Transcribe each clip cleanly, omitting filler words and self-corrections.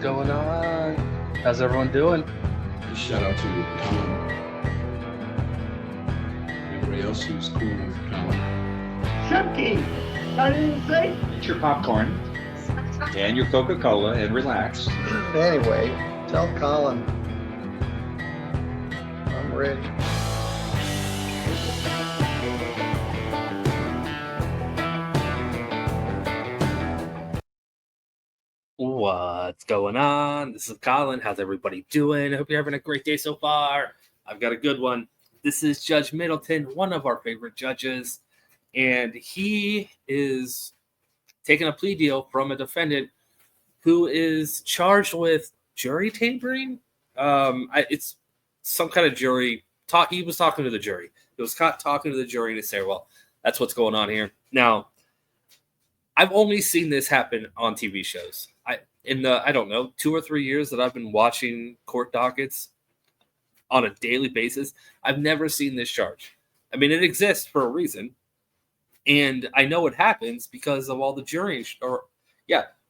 going on? How's everyone doing? Shout out to Colin. Everybody else who's cool with Colin. Chunky! I didn't say. Eat your popcorn and your Coca-Cola and relax. Anyway, tell Colin I'm ready. What's going on? This is Colin. How's everybody doing? I hope you're having a great day so far. I've got a good one. This is Judge Middleton, one of our favorite judges, and he is taking a plea deal from a defendant who is charged with jury tampering. It's some kind of jury talk. He was talking to the jury. He was caught talking to the jury to say, well, that's what's going on here. Now, I've only seen this happen on TV shows. In the, 2 or 3 years that I've been watching court dockets on a daily basis, I've never seen this charge. I mean, it exists for a reason. And I know it happens because of all the jury,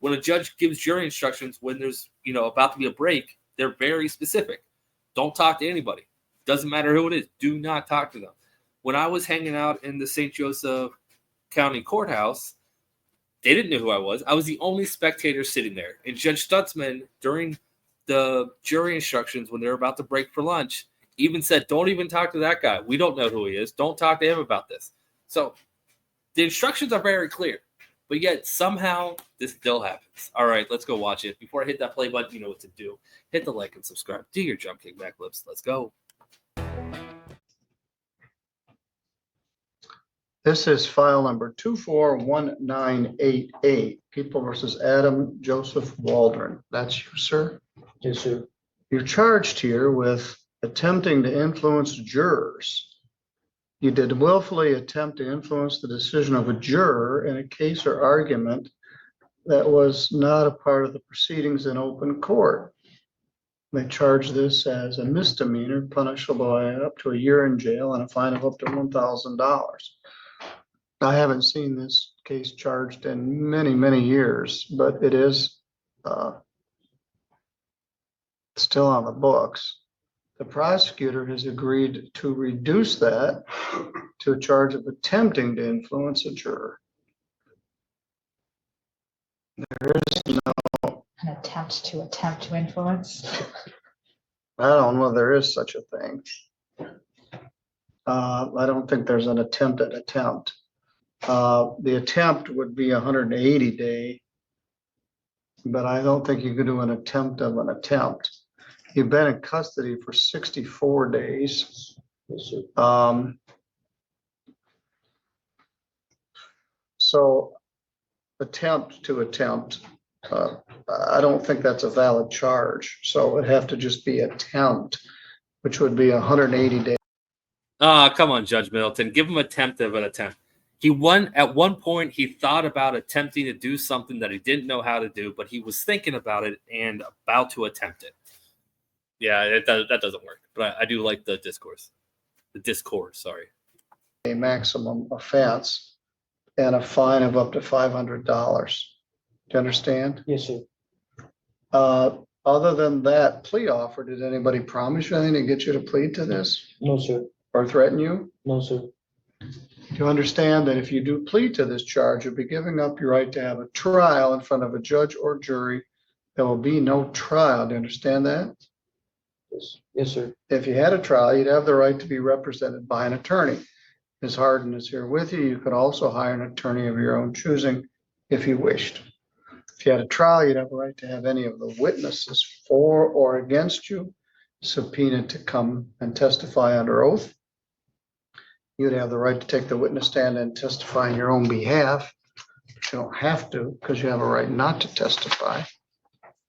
when a judge gives jury instructions when there's, about to be a break, they're very specific. Don't talk to anybody. Doesn't matter who it is. Do not talk to them. When I was hanging out in the St. Joseph County Courthouse, they didn't know who I was. I was the only spectator sitting there. And Judge Stutzman, during the jury instructions when they're about to break for lunch, even said, don't even talk to that guy. We don't know who he is. Don't talk to him about this. So the instructions are very clear. But yet somehow this still happens. All right, let's go watch it. Before I hit that play button, you know what to do. Hit the like and subscribe. Do your jump kick back lips. Let's go. This is file number 241988, People versus Adam Joseph Waldron. That's you, sir? Yes, sir. You're charged here with attempting to influence jurors. You did willfully attempt to influence the decision of a juror in a case or argument that was not a part of the proceedings in open court. They charge this as a misdemeanor punishable by up to a year in jail and a fine of up to $1,000. I haven't seen this case charged in many, many years, but it is still on the books. The prosecutor has agreed to reduce that to a charge of attempting to influence a juror. There is no An attempt to influence. I don't know if there is such a thing. I don't think there's an attempt at attempt. The attempt would be 180 day, but I don't think you could do an attempt of an attempt. You've been in custody for 64 days. So attempt to attempt, I don't think that's a valid charge. So it'd have to just be attempt, which would be 180 days. Come on, Judge Middleton. Give him attempt of an attempt. At one point, he thought about attempting to do something that he didn't know how to do, but he was thinking about it and about to attempt it. Yeah, that doesn't work. But I do like the discourse. Sorry. A maximum offense and a fine of up to $500. Do you understand? Yes, sir. Other than that plea offer, did anybody promise you anything to get you to plead to this No, sir. or threaten you? No, sir. You understand that if you do plead to this charge, you'll be giving up your right to have a trial in front of a judge or jury. There will be no trial. Do you understand that? Yes, sir. If you had a trial, you'd have the right to be represented by an attorney. Ms. Harden is here with you. You could also hire an attorney of your own choosing if you wished. If you had a trial, you'd have a right to have any of the witnesses for or against you subpoenaed to come and testify under oath. You'd have the right to take the witness stand and testify on your own behalf. But you don't have to because you have a right not to testify.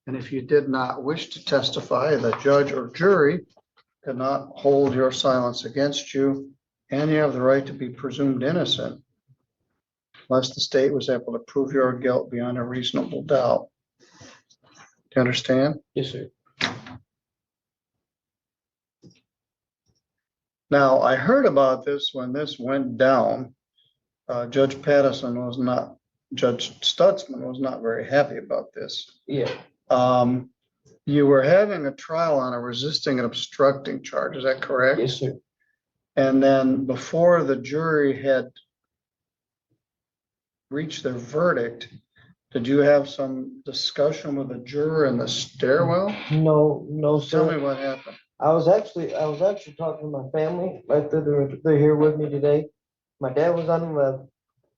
And if you did not wish to testify, the judge or jury cannot hold your silence against you, and you have the right to be presumed innocent unless the state was able to prove your guilt beyond a reasonable doubt. Do you understand? Yes, sir. Now, I heard about this when this went down. Judge Stutzman was not very happy about this. Yeah. You were having a trial on a resisting and obstructing charge, is that correct? Yes, sir. And then before the jury had reached their verdict, did you have some discussion with a juror in the stairwell? No, Tell me sir. what happened. I was actually talking to my family. Like they're here with me today. My dad was on the left,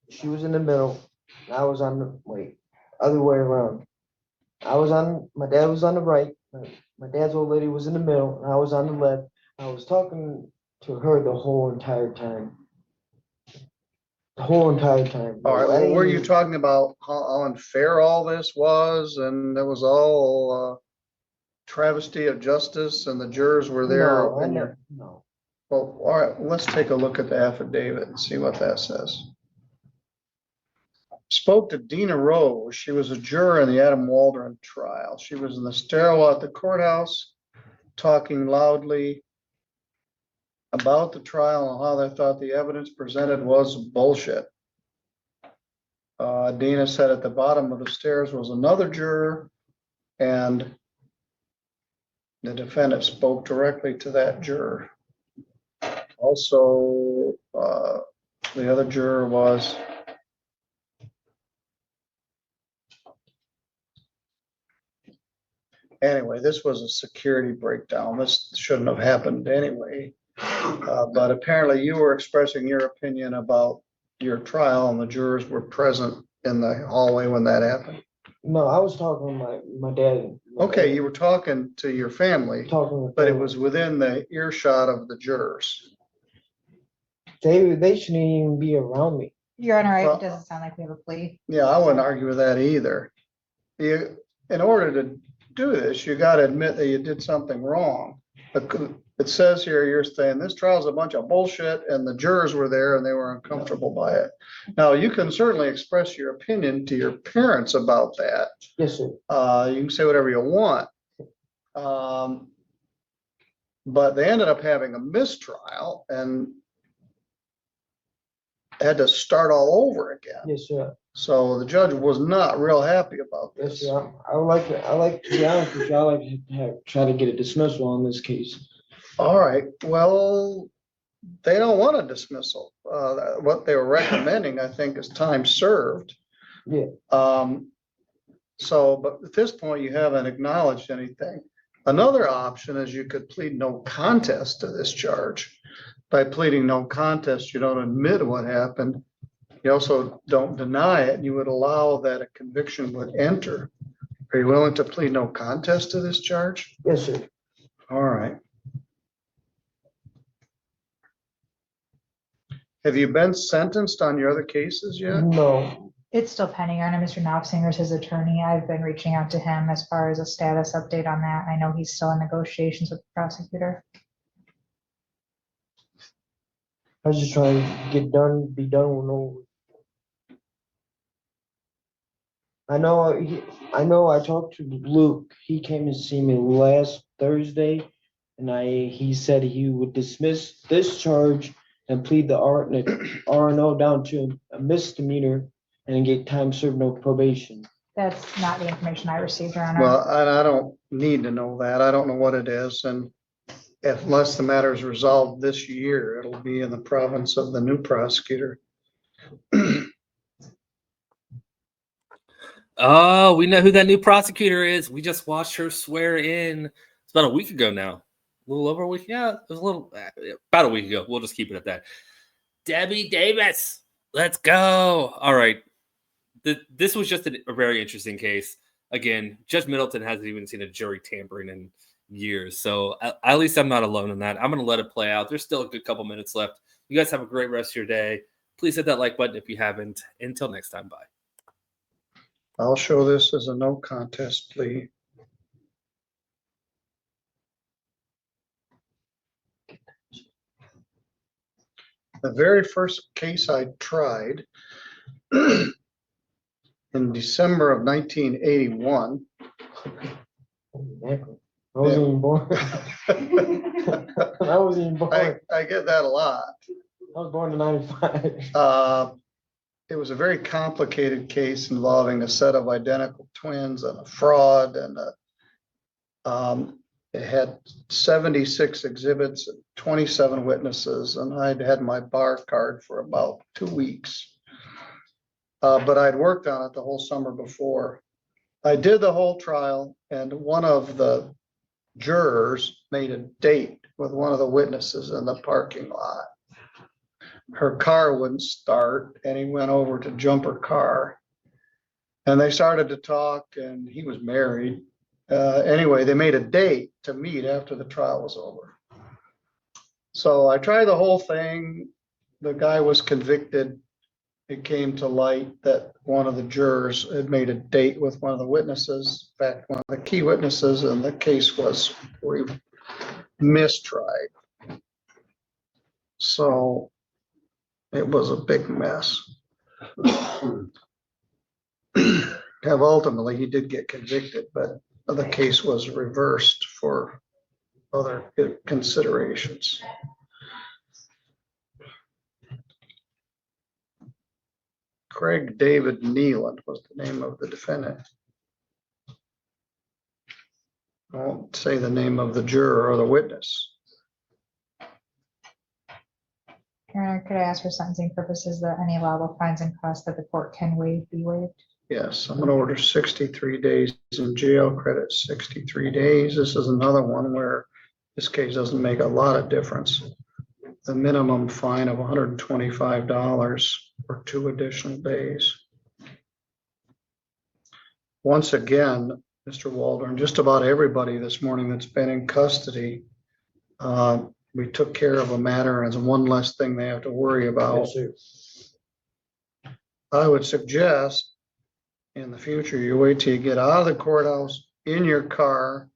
she was in the middle, and I was on the other way around. My dad was on the right, my dad's old lady was in the middle, and I was on the left. I was talking to her the whole entire time. The whole entire time. All right, well, were you Any- talking about how unfair all this was and it was all travesty of justice and the jurors were there? No, I and know, no. Well, all right, let's take a look at the affidavit and see what that says. Spoke to Dina Rose. She was a juror in the Adam Waldron trial. She was in the stairwell at the courthouse, talking loudly about the trial and how they thought the evidence presented was bullshit. Dina said at the bottom of the stairs was another juror, and the defendant spoke directly to that juror. Also, the other juror was anyway, this was a security breakdown. This shouldn't have happened anyway. But apparently you were expressing your opinion about your trial and the jurors were present in the hallway when that happened. No, I was talking to my dad. Okay, you were talking to your family, Talking with but it them. was within the earshot of the jurors. They shouldn't even be around me. Your Honor, Well- it doesn't sound like we have a plea. Yeah, I wouldn't argue with that either. In order to do this, you got to admit that you did something wrong. It says here, you're saying this trial is a bunch of bullshit and the jurors were there and they were uncomfortable by it. Now, you can certainly express your opinion to your parents about that. Yes, sir. You can say whatever you want. But they ended up having a mistrial and had to start all over again. Yes, sir. So the judge was not real happy about Yes, this. sir. I like to be honest with you, I like to try to get a dismissal on this case. All right, well, they don't want a dismissal. What they were recommending, I think, is time served. Yeah. So, but at this point, you haven't acknowledged anything. Another option is you could plead no contest to this charge. By pleading no contest, you don't admit what happened. You also don't deny it, and you would allow that a conviction would enter. Are you willing to plead no contest to this charge? Yes, sir. All right. Have you been sentenced on your other cases yet? No. It's still pending, Your Honor. Mr. Knopfinger is his attorney. I've been reaching out to him as far as a status update on that. I know he's still in negotiations with the prosecutor. I was just trying to be done with no. I know I talked to Luke. He came to see me last Thursday and he said he would dismiss this charge and plead the R&O down to a misdemeanor and get time served, no probation. That's not the information I received, Your Honor. Well, I don't need to know that. I don't know what it is. And unless the matter is resolved this year, it'll be in the province of the new prosecutor. Oh, we know who that new prosecutor is. We just watched her swear in. It's about a week ago now. A little over a week. Yeah, it was about a week ago. We'll just keep it at that. Debbie Davis. Let's go. All right. This was just a very interesting case. Again, Judge Middleton hasn't even seen a jury tampering in years. So at least I'm not alone in that. I'm going to let it play out. There's still a good couple minutes left. You guys have a great rest of your day. Please hit that like button if you haven't. Until next time, bye. I'll show this as a no contest plea. The very first case I tried in December of 1981. I wasn't even born. I wasn't even born. I get that a lot. I was born in 95. it was a very complicated case involving a set of identical twins and a fraud and it had 76 exhibits and 27 witnesses, and I'd had my bar card for about 2 weeks. But I'd worked on it the whole summer before. I did the whole trial, and one of the jurors made a date with one of the witnesses in the parking lot. Her car wouldn't start, and he went over to jump her car. And they started to talk, and he was married. Anyway, they made a date to meet after the trial was over. So I tried the whole thing. The guy was convicted. It came to light that one of the jurors had made a date with one of the witnesses, in fact, one of the key witnesses, and the case was mistried. So it was a big mess. Ultimately, he did get convicted, but the case was reversed for other considerations. Craig David Neeland was the name of the defendant. I won't say the name of the juror or the witness. Could I ask for sentencing purposes that any allowable fines and costs that the court can waive be waived? Yes, I'm gonna order 63 days in jail, credit 63 days. This is another one where this case doesn't make a lot of difference. The minimum fine of $125 for 2 additional days. Once again, Mr. Waldron, just about everybody this morning that's been in custody, we took care of a matter as one less thing they have to worry about. Yes, sir. I would suggest in the future, you wait till you get out of the courthouse in your car,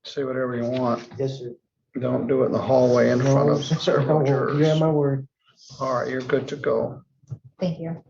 say whatever you want. Yes, sir. Don't do it in the hallway in front of several You have jurors. my word. All right, you're good to go. Thank you.